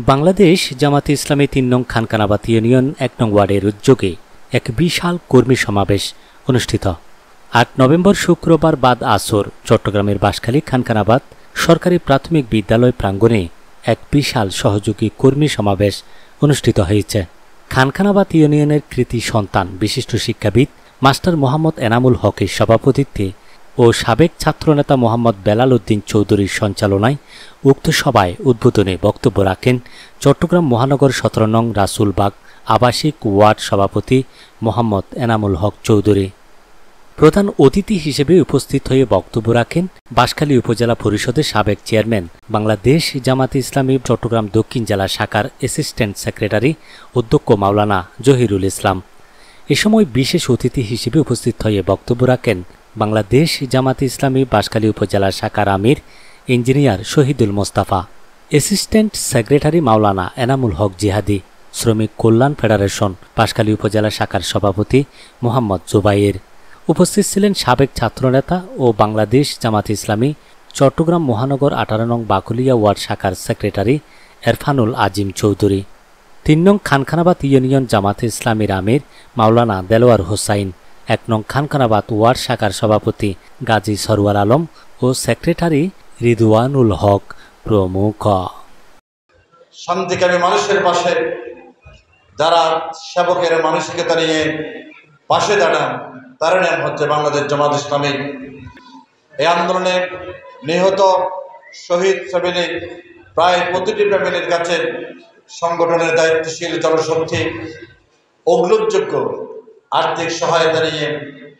বাংলাদেশ জামাতে ইসলামী ৩ নং খানকানাবাদ ইউনিয়ন ১ নং ওয়ার্ডের উদ্যোগে এক বিশাল কর্মী সমাবেশ অনুষ্ঠিত। ৮ নভেম্বর শুক্রবার বাদ আসর চট্টগ্রামের বাঁশখালী খানকানাবাদ সরকারি প্রাথমিক বিদ্যালয় প্রাঙ্গণে এক বিশাল সহযোগী কর্মী সমাবেশ অনুষ্ঠিত হয়েছে। খানকানাবাদ ইউনিয়নের কৃতি সন্তান বিশিষ্ট শিক্ষাবিদ মাস্টার মোহাম্মদ এনামুল হকের সভাপতিত্বে ও সাবেক ছাত্রনেতা মোহাম্মদ বেলাল উদ্দিন চৌধুরীর সঞ্চালনায় উক্ত সভায় উদ্বোধনে বক্তব্য রাখেন চট্টগ্রাম মহানগর ১৭ নং রাসুলবাগ আবাসিক ওয়ার্ড সভাপতি মোহাম্মদ এনামুল হক চৌধুরী। প্রধান অতিথি হিসেবে উপস্থিত হয়ে বক্তব্য রাখেন বাঁশখালী উপজেলা পরিষদের সাবেক চেয়ারম্যান বাংলাদেশ জামাতে ইসলামী চট্টগ্রাম দক্ষিণ জেলা শাখার অ্যাসিস্ট্যান্ট সেক্রেটারি অধ্যক্ষ মাওলানা জহিরুল ইসলাম। এ সময় বিশেষ অতিথি হিসেবে উপস্থিত হয়ে বক্তব্য রাখেন বাংলাদেশ জামাতে ইসলামী বাঁশখালী উপজেলা শাখার আমির engineer Shahidul Mostafa, assistant secretary মাওলানা এনামুল হক জিহাদি, শ্রমিক কল্যাণ ফেডারেশন বাঁশখালী উপজেলা শাখার সভাপতি মোহাম্মদ জুবাইর। উপস্থিত ছিলেন সাবেক ছাত্রনেতা ও বাংলাদেশ জামাতে ইসলামী চট্টগ্রাম মহানগর ১৮ নং বাকুলিয়া ওয়ার্ড শাখার সেক্রেটারি এরফানুল আজিম চৌধুরী, ৩ নং খানকানাবাদ ইউনিয়ন জামাতে ইসলামীর আমির মাওলানা দেলোয়ার হোসাইন, ১ নং খানকানাবাদ ওয়ার্ড শাখার সভাপতি গাজী সরওয়ার আলম ও সেক্রেটারি রিদওয়ানুল হক প্রমুখ। শান্তিকামী মানুষের পাশে যারা সেবকের মানসিকতা নিয়ে পাশে দাঁড়ান তার নাম হচ্ছে বাংলাদেশ জামাত ইসলামী। এই আন্দোলনে নিহত শহীদ ফ্যামিলি প্রায় প্রতিটি ফ্যামিলির কাছে সংগঠনের দায়িত্বশীল জনশক্তি উল্লেখযোগ্য আর্থিক সহায়তা নিয়ে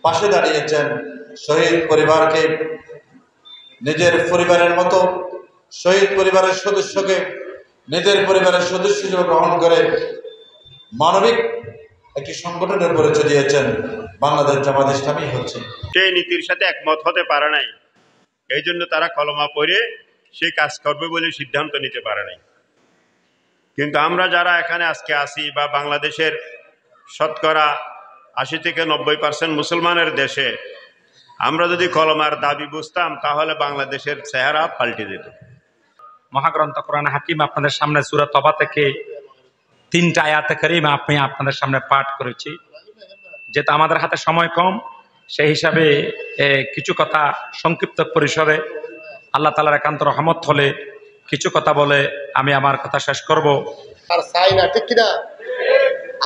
পাশে দাঁড়িয়েছেন। শহীদ পরিবারকে নিজের পরিবারের মতো, শহীদ পরিবারের সদস্যকে নিজের পরিবারের সদস্য হিসেবে গ্রহণ করে মানবিক একটি সংগঠনের পরিচয় দিয়েছেন বাংলাদেশ জামাত ইসলামী হচ্ছে। সেই নীতির সাথে একমত হতে পারে নাই, এই জন্য তারা কলমা পড়ে সেই কাজ করবে বলে সিদ্ধান্ত নিতে পারে নাই। কিন্তু আমরা যারা এখানে আজকে আসি বা বাংলাদেশের শতকরা ৮০ থেকে ৯০% মুসলমানের দেশে আমরা যদি কলমার দাবি বুঝতাম তাহলে বাংলাদেশের চেহারা পাল্টে যেত। মহাগ্রন্থ কোরআন হাকিম আপনাদের সামনে সূরা তবা থেকে ৩টা আয়াতে কারিমা আমি আপনাদের সামনে পাঠ করেছি। যেহেতু আমাদের হাতে সময় কম, সেই হিসাবে কিছু কথা সংক্ষিপ্ত পরিসরে আল্লাহ তাআলার একান্ত রহমত হলে কিছু কথা বলে আমি আমার কথা শেষ করব। আর চাই না, ঠিক কিনা?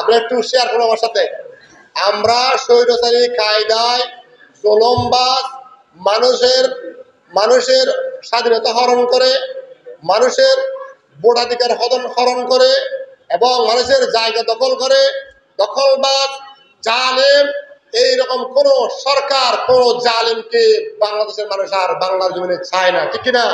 আমরা একটু শেয়ার করবো আমার সাথে। আমরা স্বৈরাচারী কায়দায় জুলুমবাজ মানুষের স্বাধীনতা হরণ করে, মানুষের ভোটাধিকার হরণ করে এবং মানুষের জায়গা দখল করে, দখলবাজ জালেম, এইরকম কোন সরকার কোন জালেমকে বাংলাদেশের মানুষ আর বাংলার জমিনে চায় না, ঠিক কিনা?